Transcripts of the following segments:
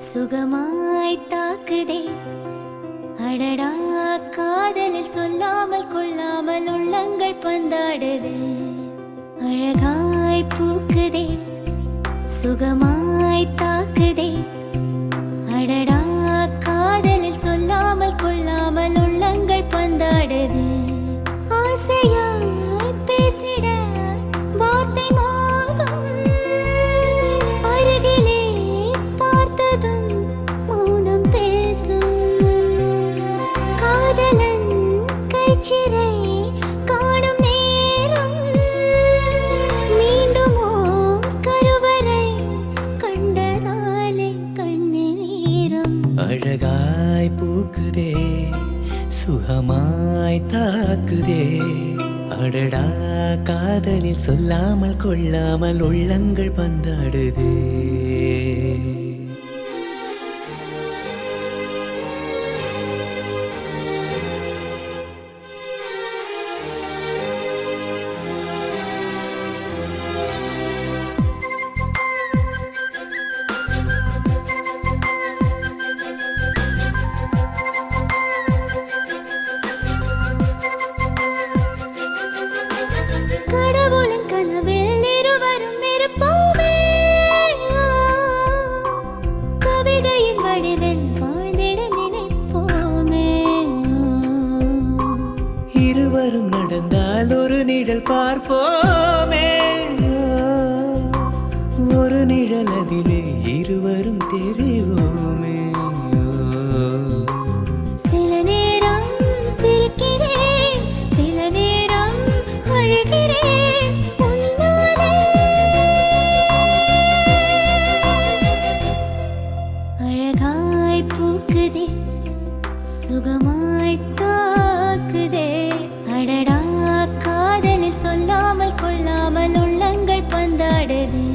சுகமாய் தாக்குதே அடடா காதலில் சொல்லாமல் கொள்ளாமல் உள்ளங்கள் பந்தாடுதே அழகாய் பூக்குதே சுகமாய் தாக்குதே அடடா காதலில் சொல்லாமல் கொள்ளாமல் உள்ளங்கள் பந்தாடுதே ஆசையாய் பேசிட வார்த்தை மோதும் அருகிலே பார்த்ததும் மௌனம் பேசும் காதலன் கைச்சிறை காணும் நேரம் மீண்டுமோ கருவறை கண்டதாலே கண்ணில் ஈரம் அழகாய் பூக்குதே சுகமாய் தாக்குதே அடடா காதலில் சொல்லாமல் கொள்ளாமல் உள்ளங்கள் பந்தாடுதே கடவுளின் கனவில் இருவரும் இருப்போமே கவிதையின் வடிவில் வாழ்ந்திட நினைப்போமே இருவரும் நடந்தால் ஒரு நிழல் பார்ப்போமே ஒரு நிழல் அதிலே இருவரும் தெரிவோமே சில நேரம் சிரிக்கிறேன் சில நேரம் அழுகிறேன் உன்னாலே அழகாய் பூக்குதே சுகமாய் தாக்குதே அடடா காதலில் சொல்லாமல் கொள்ளாமல் உள்ளங்கள் பந்தாடுதே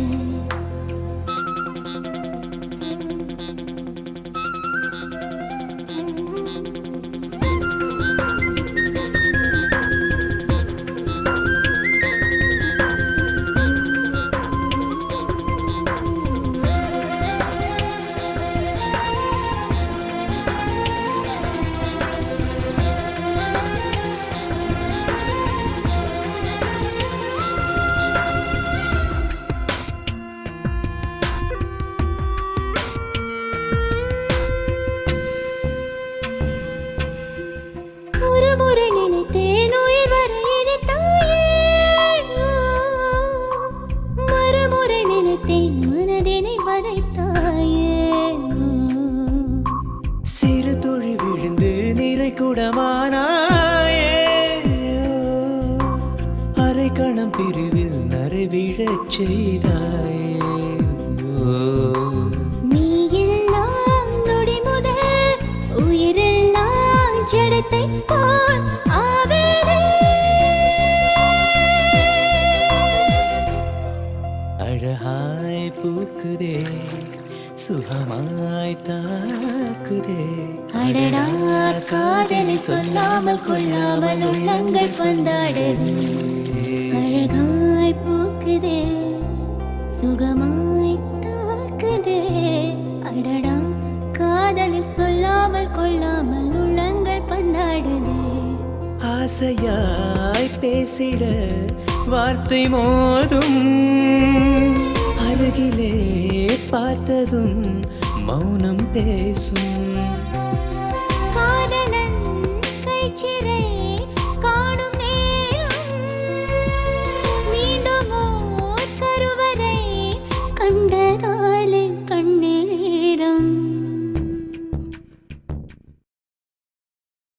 ஒரு முறை நினைத்தேன் உயிர் வர இனித்தாயே மறுமுறை நினைத்தேன் மனதினை வதைத்தாயே சிறு துளி விழுந்து நிறை குடமானாயே அரை கணம் பிரிவில் நரை விழச் செய்தாயே நீ எல்லாம் நொடி முதல் உயிரெல்லாம் ஜடத்தை போல் ஆவேதே அழகாய் பூக்குதே சுகமாய் தாக்குதே அடடா காதலில் சொல்லாமல் கொள்ளாமல் உள்ளங்கள் பந்தாடுதே அழகாய் பூக்குதே சுகமாய் தாக்குதே அடடா காதலில் சொல்லாமல் கொள்ளாமல் உள்ளங்கள் பந்தாடுதே ஆசையாய் பேசிட வார்த்தை மோதும் அருகிலே பார்த்ததும் மௌனம் பேசும் காதலன் கைச்சிறை